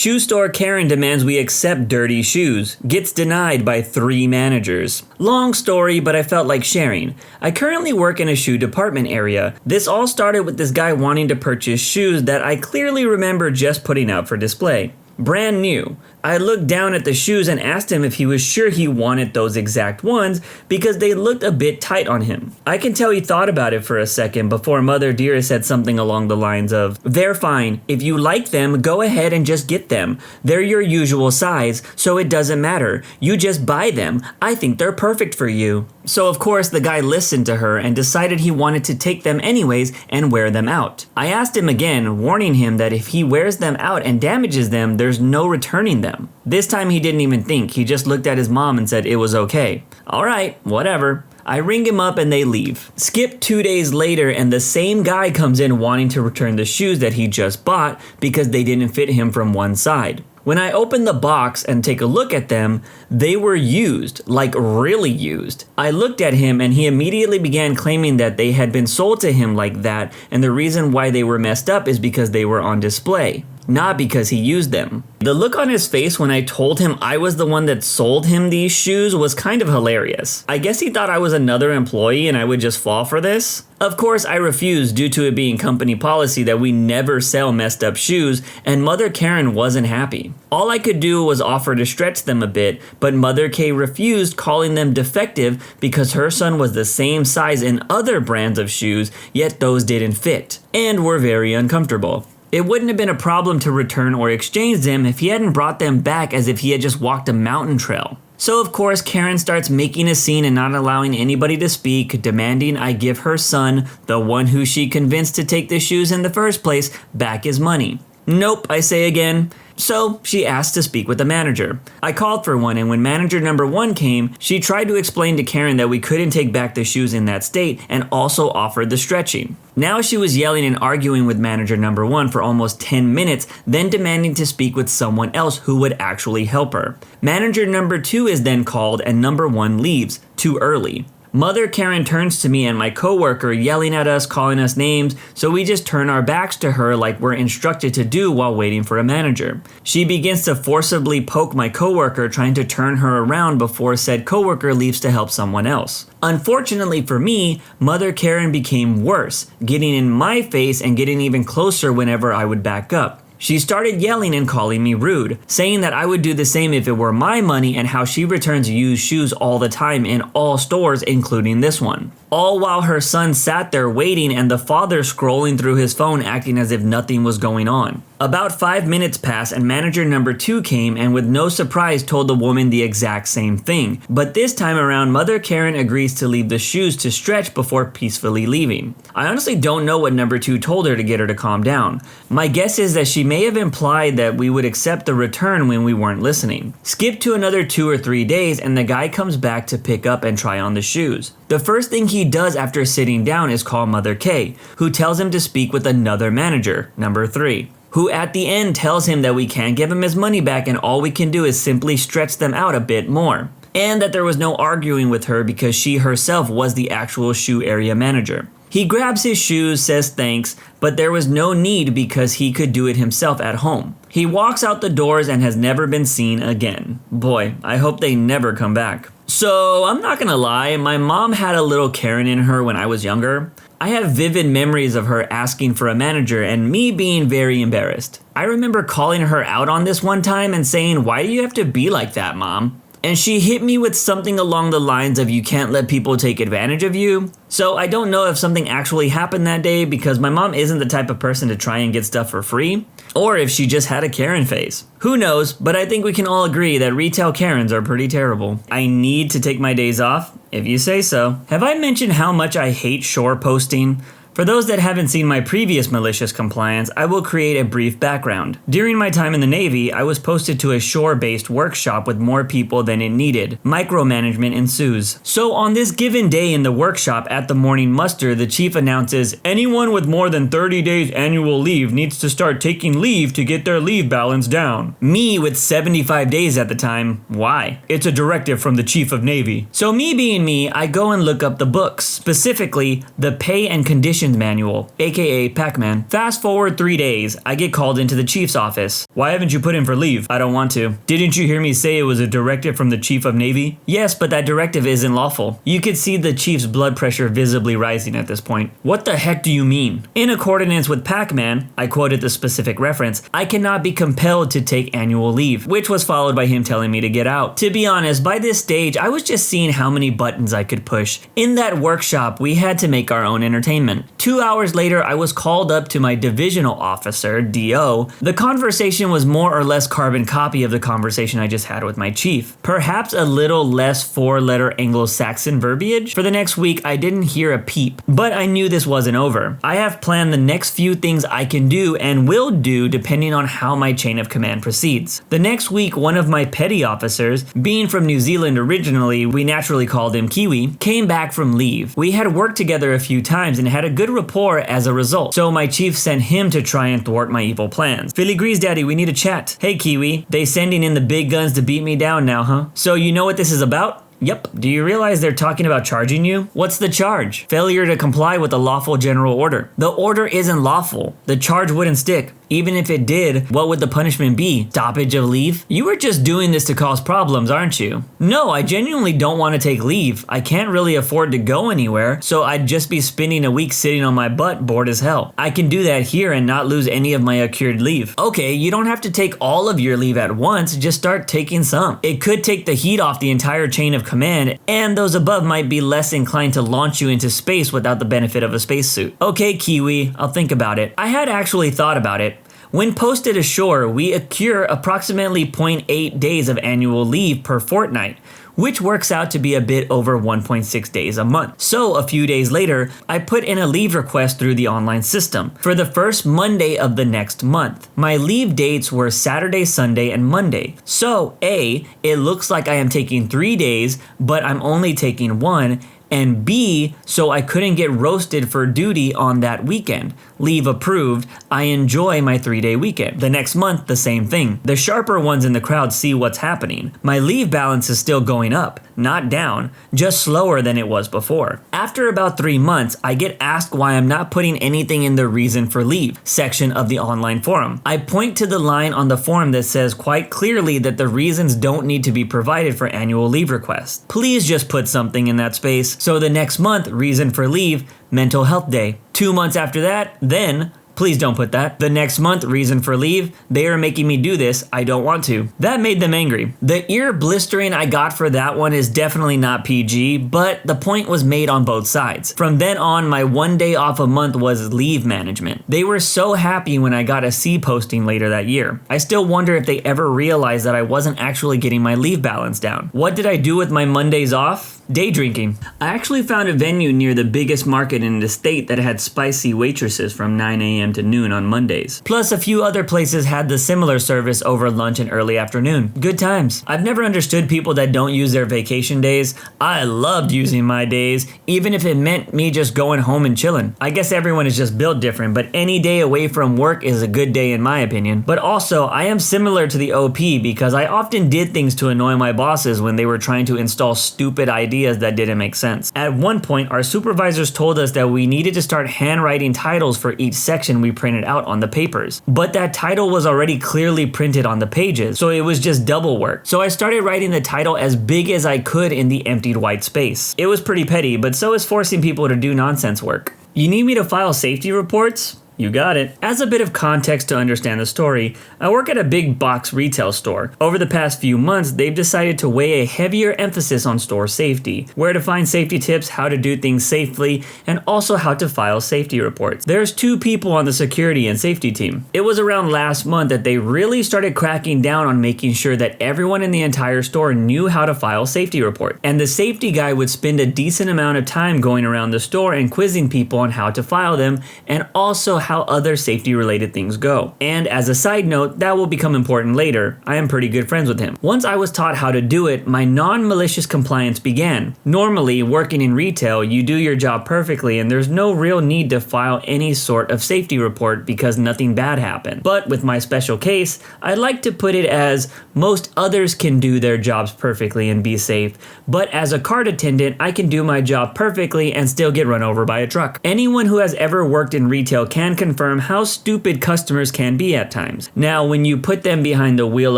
Shoe store Karen demands we accept dirty shoes. Gets denied by 3 managers. Long story, but I felt like sharing. I currently work in a shoe department area. This all started with this guy wanting to purchase shoes that I clearly remember just putting out for display. Brand new. I looked down at the shoes and asked him if he was sure he wanted those exact ones because they looked a bit tight on him. I can tell he thought about it for a second before Mother Dearest said something along the lines of, "They're fine. If you like them, go ahead and just get them. They're your usual size, so it doesn't matter. You just buy them. I think they're perfect for you." So of course the guy listened to her and decided he wanted to take them anyways and wear them out. I asked him again, warning him that if he wears them out and damages them, there's no returning them. This time he didn't even think, he just looked at his mom and said it was okay. Alright, whatever. I ring him up and they leave. Skip 2 days later and the same guy comes in wanting to return the shoes that he just bought because they didn't fit him from one side. When I open the box and take a look at them, they were used, like really used. I looked at him and he immediately began claiming that they had been sold to him like that, and the reason why they were messed up is because they were on display, not because he used them. The look on his face when I told him I was the one that sold him these shoes was kind of hilarious. I guess he thought I was another employee and I would just fall for this. Of course, I refused due to it being company policy that we never sell messed up shoes, and Mother Karen wasn't happy. All I could do was offer to stretch them a bit, but Mother K refused, calling them defective because her son was the same size in other brands of shoes, yet those didn't fit, and were very uncomfortable. It wouldn't have been a problem to return or exchange them if he hadn't brought them back as if he had just walked a mountain trail. So of course Karen starts making a scene and not allowing anybody to speak, demanding I give her son, the one who she convinced to take the shoes in the first place, back his money. Nope, I say again. So she asked to speak with the manager. I called for one, and when manager number 1 came, she tried to explain to Karen that we couldn't take back the shoes in that state and also offered the stretching. Now she was yelling and arguing with manager number 1 for almost 10 minutes, then demanding to speak with someone else who would actually help her. Manager number 2 is then called and number 1 leaves, too early. Mother Karen turns to me and my coworker yelling at us, calling us names, so we just turn our backs to her like we're instructed to do while waiting for a manager. She begins to forcibly poke my coworker, trying to turn her around before said coworker leaves to help someone else. Unfortunately for me, Mother Karen became worse, getting in my face and getting even closer whenever I would back up. She started yelling and calling me rude, saying that I would do the same if it were my money and how she returns used shoes all the time in all stores, including this one. All while her son sat there waiting and the father scrolling through his phone acting as if nothing was going on. About 5 minutes passed and manager number 2 came and with no surprise told the woman the exact same thing. But this time around, Mother Karen agrees to leave the shoes to stretch before peacefully leaving. I honestly don't know what number 2 told her to get her to calm down. My guess is that she may have implied that we would accept the return when we weren't listening. Skip to another 2 or 3 days and the guy comes back to pick up and try on the shoes. The first thing he does after sitting down is call Mother K, who tells him to speak with another manager, number 3. Who at the end tells him that we can't give him his money back and all we can do is simply stretch them out a bit more. And that there was no arguing with her because she herself was the actual shoe area manager. He grabs his shoes, says thanks, but there was no need because he could do it himself at home. He walks out the doors and has never been seen again. Boy, I hope they never come back. So, I'm not gonna lie, my mom had a little Karen in her when I was younger. I have vivid memories of her asking for a manager and me being very embarrassed. I remember calling her out on this one time and saying, "Why do you have to be like that, Mom?" And she hit me with something along the lines of "you can't let people take advantage of you." So I don't know if something actually happened that day because my mom isn't the type of person to try and get stuff for free, or if she just had a Karen face. Who knows, but I think we can all agree that retail Karens are pretty terrible. I need to take my days off, if you say so. Have I mentioned how much I hate shore posting? For those that haven't seen my previous malicious compliance, I will create a brief background. During my time in the Navy, I was posted to a shore-based workshop with more people than it needed. Micromanagement ensues. So on this given day in the workshop at the morning muster, the chief announces, anyone with more than 30 days annual leave needs to start taking leave to get their leave balance down. Me with 75 days at the time, why? It's a directive from the Chief of Navy. So me being me, I go and look up the books, specifically the Pay and Conditions operations manual, aka Pac-Man. Fast forward 3 days, I get called into the chief's office. Why haven't you put in for leave? I don't want to. Didn't you hear me say it was a directive from the chief of Navy? Yes, but that directive isn't lawful. You could see the chief's blood pressure visibly rising at this point. What the heck do you mean? In accordance with Pac-Man, I quoted the specific reference, I cannot be compelled to take annual leave, which was followed by him telling me to get out. To be honest, by this stage, I was just seeing how many buttons I could push. In that workshop, we had to make our own entertainment. 2 hours later, I was called up to my divisional officer, DO. The conversation was more or less carbon copy of the conversation I just had with my chief. Perhaps a little less 4-letter Anglo-Saxon verbiage. For the next week, I didn't hear a peep, but I knew this wasn't over. I have planned the next few things I can do and will do depending on how my chain of command proceeds. The next week, one of my petty officers, being from New Zealand originally, we naturally called him Kiwi, came back from leave. We had worked together a few times and had a good rapport as a result, so my chief sent him to try and thwart my evil plans. Philly Grease Daddy, we need a chat. Hey Kiwi, they sending in the big guns to beat me down now, huh? So you know what this is about? Yep. Do you realize they're talking about charging you? What's the charge? Failure to comply with a lawful general order. The order isn't lawful. The charge wouldn't stick. Even if it did, what would the punishment be? Stoppage of leave? You were just doing this to cause problems, aren't you? No, I genuinely don't want to take leave. I can't really afford to go anywhere, so I'd just be spending a week sitting on my butt bored as hell. I can do that here and not lose any of my accrued leave. Okay, you don't have to take all of your leave at once, just start taking some. It could take the heat off the entire chain of command, and those above might be less inclined to launch you into space without the benefit of a spacesuit. Okay, Kiwi, I'll think about it. I had actually thought about it. When posted ashore, we accrue approximately 0.8 days of annual leave per fortnight, which works out to be a bit over 1.6 days a month. So a few days later, I put in a leave request through the online system for the first Monday of the next month. My leave dates were Saturday, Sunday, and Monday. So A, it looks like I am taking 3 days, but I'm only taking 1, and B, so I couldn't get roasted for duty on that weekend. Leave approved. I enjoy my 3-day weekend. The next month, the same thing. The sharper ones in the crowd see what's happening. My leave balance is still going up, not down, just slower than it was before. After about 3 months, I get asked why I'm not putting anything in the reason for leave section of the online forum. I point to the line on the forum that says quite clearly that the reasons don't need to be provided for annual leave requests. Please just put something in that space. So the next month, reason for leave, mental health day. 2 months after that, then, please don't put that. The next month, reason for leave, they are making me do this, I don't want to. That made them angry. The ear blistering I got for that one is definitely not PG, but the point was made on both sides. From then on, my 1 day off a month was leave management. They were so happy when I got a C posting later that year. I still wonder if they ever realized that I wasn't actually getting my leave balance down. What did I do with my Mondays off? Day drinking. I actually found a venue near the biggest market in the state that had spicy waitresses from 9 a.m. to noon on Mondays. Plus a few other places had the similar service over lunch and early afternoon. Good times. I've never understood people that don't use their vacation days. I loved using my days, even if it meant me just going home and chilling. I guess everyone is just built different, but any day away from work is a good day in my opinion. But also, I am similar to the OP because I often did things to annoy my bosses when they were trying to install stupid ideas that didn't make sense. At one point, our supervisors told us that we needed to start handwriting titles for each section we printed out on the papers. But that title was already clearly printed on the pages, so it was just double work. So I started writing the title as big as I could in the emptied white space. It was pretty petty, but so is forcing people to do nonsense work. You need me to file safety reports? You got it. As a bit of context to understand the story, I work at a big box retail store. Over the past few months, they've decided to weigh a heavier emphasis on store safety, where to find safety tips, how to do things safely, and also how to file safety reports. There's 2 people on the security and safety team. It was around last month that they really started cracking down on making sure that everyone in the entire store knew how to file safety reports. And the safety guy would spend a decent amount of time going around the store and quizzing people on how to file them, and also how other safety related things go. And as a side note, that will become important later, I am pretty good friends with him. Once I was taught how to do it, my non-malicious compliance began. Normally, working in retail, you do your job perfectly and there's no real need to file any sort of safety report because nothing bad happened. But with my special case, I like to put it as most others can do their jobs perfectly and be safe, but as a cart attendant, I can do my job perfectly and still get run over by a truck. Anyone who has ever worked in retail can confirm how stupid customers can be at times. Now, when you put them behind the wheel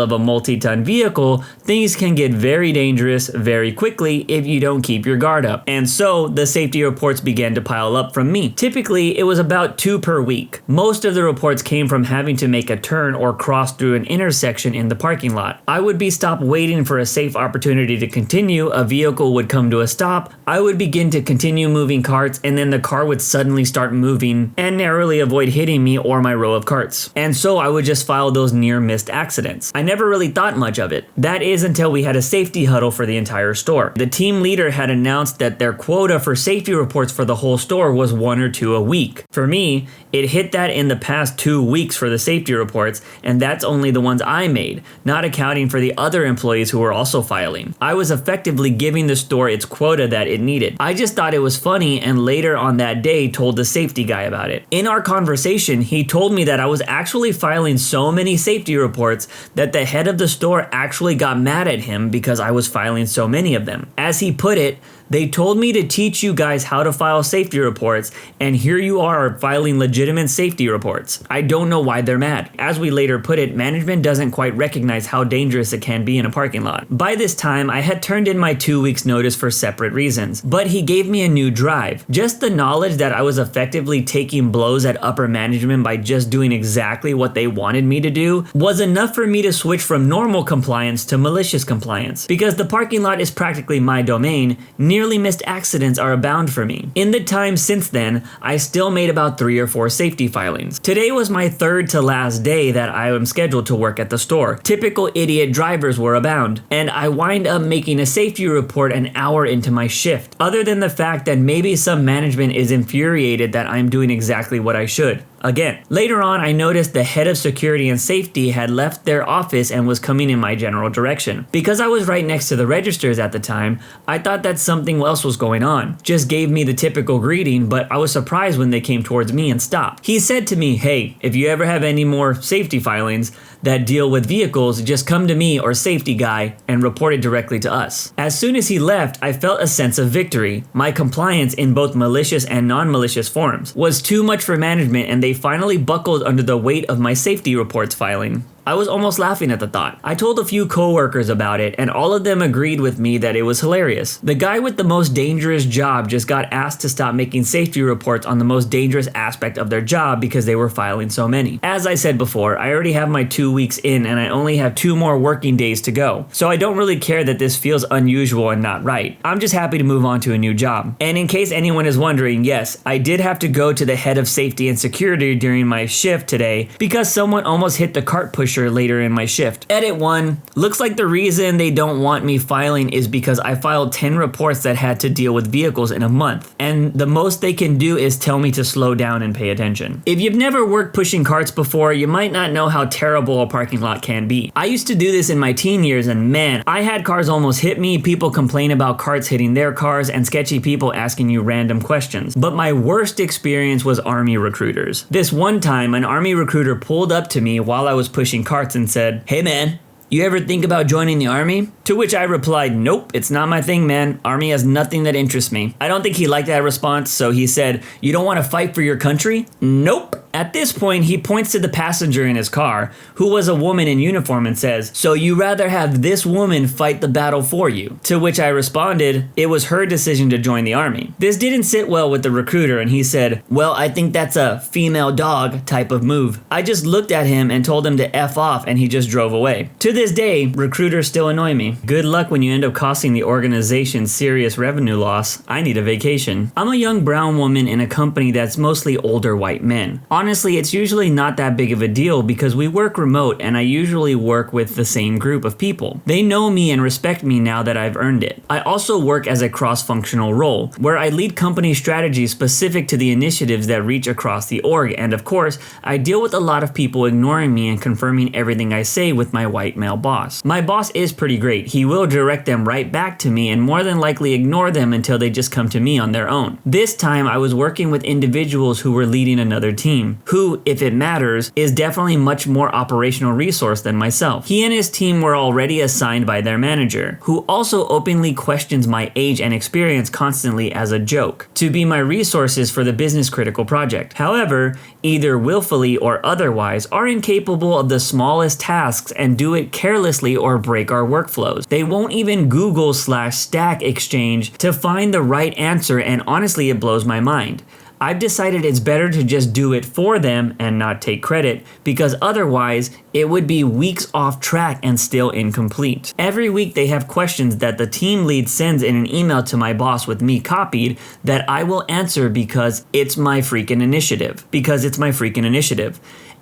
of a multi-ton vehicle, things can get very dangerous very quickly if you don't keep your guard up. And so, the safety reports began to pile up from me. Typically, it was about 2 per week. Most of the reports came from having to make a turn or cross through an intersection in the parking lot. I would be stopped waiting for a safe opportunity to continue, a vehicle would come to a stop, I would begin to continue moving carts, and then the car would suddenly start moving and narrowly avoid hitting me or my row of carts. And so I would just file those near-missed accidents. I never really thought much of it. That is until we had a safety huddle for the entire store. The team leader had announced that their quota for safety reports for the whole store was 1 or 2 a week. For me, it hit that in the past 2 weeks for the safety reports, and that's only the ones I made, not accounting for the other employees who were also filing. I was effectively giving the store its quota that it needed. I just thought it was funny and later on that day told the safety guy about it. In our conversation, he told me that I was actually filing so many safety reports that the head of the store actually got mad at him because I was filing so many of them. As he put it, they told me to teach you guys how to file safety reports, and here you are filing legitimate safety reports. I don't know why they're mad. As we later put it, management doesn't quite recognize how dangerous it can be in a parking lot. By this time, I had turned in my 2 weeks notice for separate reasons, but he gave me a new drive. Just the knowledge that I was effectively taking blows at upper management by just doing exactly what they wanted me to do was enough for me to switch from normal compliance to malicious compliance. Because the parking lot is practically my domain, nearly missed accidents are abound for me. In the time since then, I still made about 3 or 4 safety filings. Today was my 3rd to last day that I am scheduled to work at the store. Typical idiot drivers were abound, and I wind up making a safety report an hour into my shift. Other than the fact that maybe some management is infuriated that I'm doing exactly what I should. Again, later on, I noticed the head of security and safety had left their office and was coming in my general direction. Because I was right next to the registers at the time, I thought that something else was going on. Just gave me the typical greeting, but I was surprised when they came towards me and stopped. He said to me, "Hey, if you ever have any more safety filings that deal with vehicles, just come to me or safety guy and report it directly to us." As soon as he left, I felt a sense of victory. My compliance in both malicious and non-malicious forms was too much for management, and they finally buckled under the weight of my safety reports filing. I was almost laughing at the thought. I told a few coworkers about it, and all of them agreed with me that it was hilarious. The guy with the most dangerous job just got asked to stop making safety reports on the most dangerous aspect of their job because they were filing so many. As I said before, I already have my 2 weeks in and I only have 2 more working days to go. So I don't really care that this feels unusual and not right. I'm just happy to move on to a new job. And in case anyone is wondering, yes, I did have to go to the head of safety and security during my shift today because someone almost hit the cart pusher later in my shift. Edit 1. Looks like the reason they don't want me filing is because I filed 10 reports that had to deal with vehicles in a month, and the most they can do is tell me to slow down and pay attention. If you've never worked pushing carts before, you might not know how terrible a parking lot can be. I used to do this in my teen years, and man, I had cars almost hit me, people complain about carts hitting their cars, and sketchy people asking you random questions. But my worst experience was Army recruiters. This one time, an Army recruiter pulled up to me while I was pushing carts and said, "Hey man, you ever think about joining the Army?" To which I replied, "Nope, it's not my thing, man. Army has nothing that interests me." I don't think he liked that response, so he said, "You don't want to fight for your country?" Nope. At this point, he points to the passenger in his car, who was a woman in uniform, and says, "So you rather have this woman fight the battle for you?" To which I responded, it was her decision to join the Army. This didn't sit well with the recruiter, and he said, "Well, I think that's a female dog type of move." I just looked at him and told him to F off, and he just drove away. To this day, recruiters still annoy me. Good luck when you end up costing the organization serious revenue loss. I need a vacation. I'm a young brown woman in a company that's mostly older white men. Honestly, it's usually not that big of a deal because we work remote and I usually work with the same group of people. They know me and respect me now that I've earned it. I also work as a cross-functional role, where I lead company strategies specific to the initiatives that reach across the org, and of course, I deal with a lot of people ignoring me and confirming everything I say with my white male boss. My boss is pretty great. He will direct them right back to me and more than likely ignore them until they just come to me on their own. This time, I was working with individuals who were leading another team, who, if it matters, is definitely much more operational resource than myself. He and his team were already assigned by their manager, who also openly questions my age and experience constantly as a joke, to be my resources for the business critical project. However, either willfully or otherwise, are incapable of the smallest tasks and do it carelessly or break our workflows. They won't even Google/Stack Exchange to find the right answer, and honestly, it blows my mind. I've decided it's better to just do it for them and not take credit, because otherwise it would be weeks off track and still incomplete. Every week they have questions that the team lead sends in an email to my boss with me copied that I will answer because it's my freaking initiative.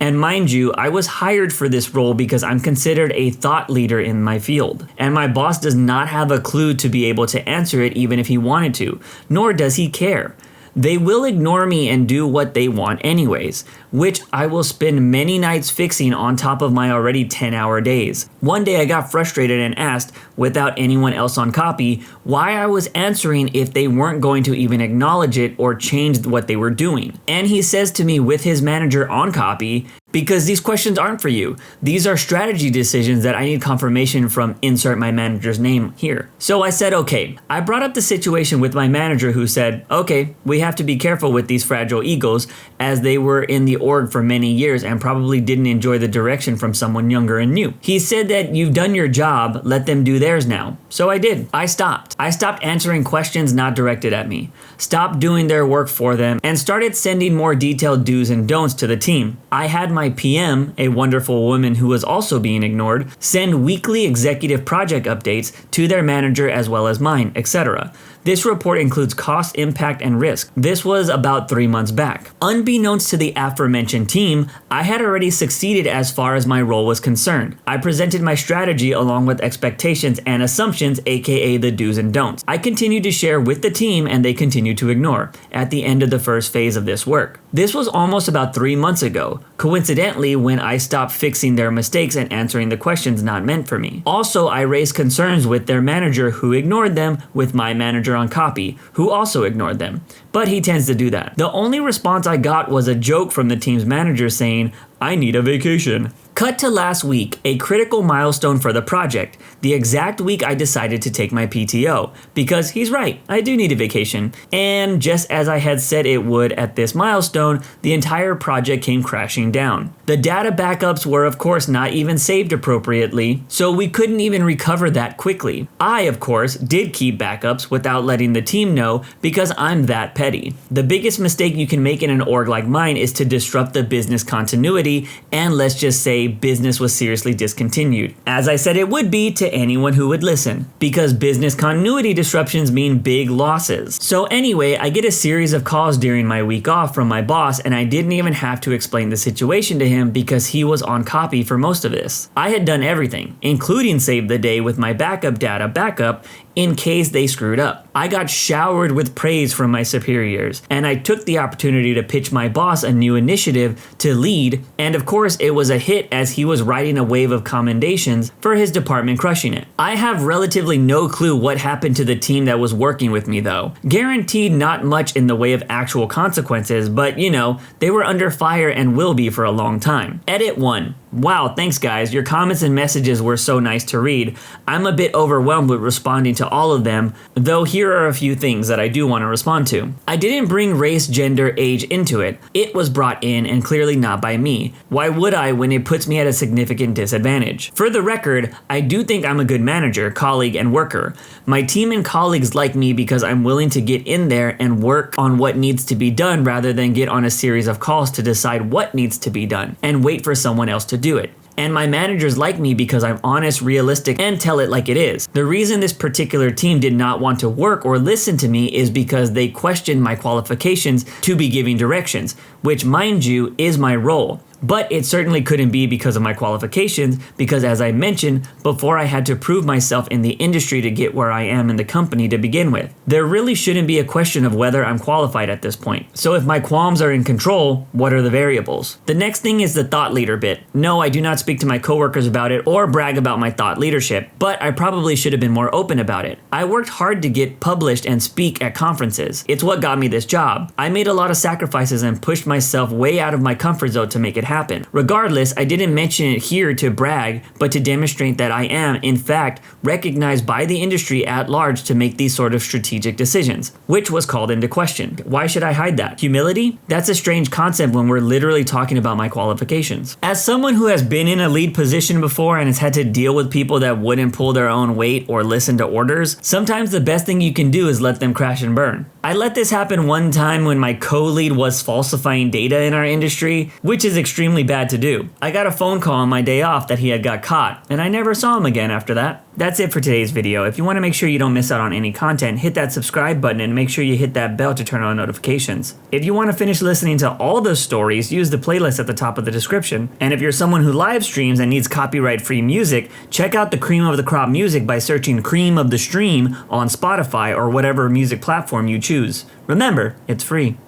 And mind you, I was hired for this role because I'm considered a thought leader in my field. And my boss does not have a clue to be able to answer it even if he wanted to, nor does he care. They will ignore me and do what they want anyways, which I will spend many nights fixing on top of my already 10-hour days. One day I got frustrated and asked, without anyone else on copy, why I was answering if they weren't going to even acknowledge it or change what they were doing. And he says to me with his manager on copy, because these questions aren't for you. These are strategy decisions that I need confirmation from, insert my manager's name here. So I said, okay. I brought up the situation with my manager, who said, okay, we have to be careful with these fragile egos, as they were in the org for many years and probably didn't enjoy the direction from someone younger and new. He said that you've done your job, let them do theirs now. So I did. I stopped answering questions not directed at me, stopped doing their work for them, and started sending more detailed do's and don'ts to the team. I had my PM, a wonderful woman who was also being ignored, send weekly executive project updates to their manager as well as mine, etc. This report includes cost, impact, and risk. This was about 3 months back. Unbeknownst to the aforementioned team, I had already succeeded as far as my role was concerned. I presented my strategy along with expectations and assumptions, aka the do's and don'ts. I continued to share with the team and they continued to ignore at the end of the first phase of this work. This was almost about 3 months ago, coincidentally when I stopped fixing their mistakes and answering the questions not meant for me. Also, I raised concerns with their manager, who ignored them, with my manager on copy, who also ignored them. But he tends to do that. The only response I got was a joke from the team's manager saying, I need a vacation. Cut to last week, a critical milestone for the project, the exact week I decided to take my PTO, because he's right, I do need a vacation. And just as I had said it would at this milestone, the entire project came crashing down. The data backups were of course not even saved appropriately, so we couldn't even recover that quickly. I, of course, did keep backups without letting the team know because I'm that petty. The biggest mistake you can make in an org like mine is to disrupt the business continuity, and let's just say business was seriously discontinued, as I said it would be to anyone who would listen, because business continuity disruptions mean big losses. So anyway, I get a series of calls during my week off from my boss, and I didn't even have to explain the situation to him because he was on copy for most of this. I had done everything, including save the day with my backup data backup in case they screwed up. I got showered with praise from my superiors, and I took the opportunity to pitch my boss a new initiative to lead, and of course it was a hit as he was riding a wave of commendations for his department crushing it. I have relatively no clue what happened to the team that was working with me though. Guaranteed not much in the way of actual consequences, but you know, they were under fire and will be for a long time. Edit 1. Wow, thanks guys, your comments and messages were so nice to read. I'm a bit overwhelmed with responding to all of them, though here are a few things that I do want to respond to. I didn't bring race, gender, age into it. It was brought in and clearly not by me. Why would I when it puts me at a significant disadvantage? For the record, I do think I'm a good manager, colleague, and worker. My team and colleagues like me because I'm willing to get in there and work on what needs to be done rather than get on a series of calls to decide what needs to be done and wait for someone else to do it. And my managers like me because I'm honest, realistic, and tell it like it is. The reason this particular team did not want to work or listen to me is because they questioned my qualifications to be giving directions, which, mind you, is my role. But it certainly couldn't be because of my qualifications, because as I mentioned before, I had to prove myself in the industry to get where I am in the company to begin with. There really shouldn't be a question of whether I'm qualified at this point. So if my qualms are in control, what are the variables? The next thing is the thought leader bit. No, I do not speak to my coworkers about it or brag about my thought leadership, but I probably should have been more open about it. I worked hard to get published and speak at conferences. It's what got me this job. I made a lot of sacrifices and pushed myself way out of my comfort zone to make it happen. Regardless, I didn't mention it here to brag, but to demonstrate that I am, in fact, recognized by the industry at large to make these sort of strategic decisions, which was called into question. Why should I hide that? Humility? That's a strange concept when we're literally talking about my qualifications. As someone who has been in a lead position before and has had to deal with people that wouldn't pull their own weight or listen to orders, sometimes the best thing you can do is let them crash and burn. I let this happen one time when my co-lead was falsifying data in our industry, which is extremely bad to do. I got a phone call on my day off that he had got caught, and I never saw him again after that. That's it for today's video. If you want to make sure you don't miss out on any content, hit that subscribe button and make sure you hit that bell to turn on notifications. If you want to finish listening to all those stories, use the playlist at the top of the description. And if you're someone who live streams and needs copyright-free music, check out the Cream of the Crop music by searching Cream of the Stream on Spotify or whatever music platform you choose. Remember, it's free.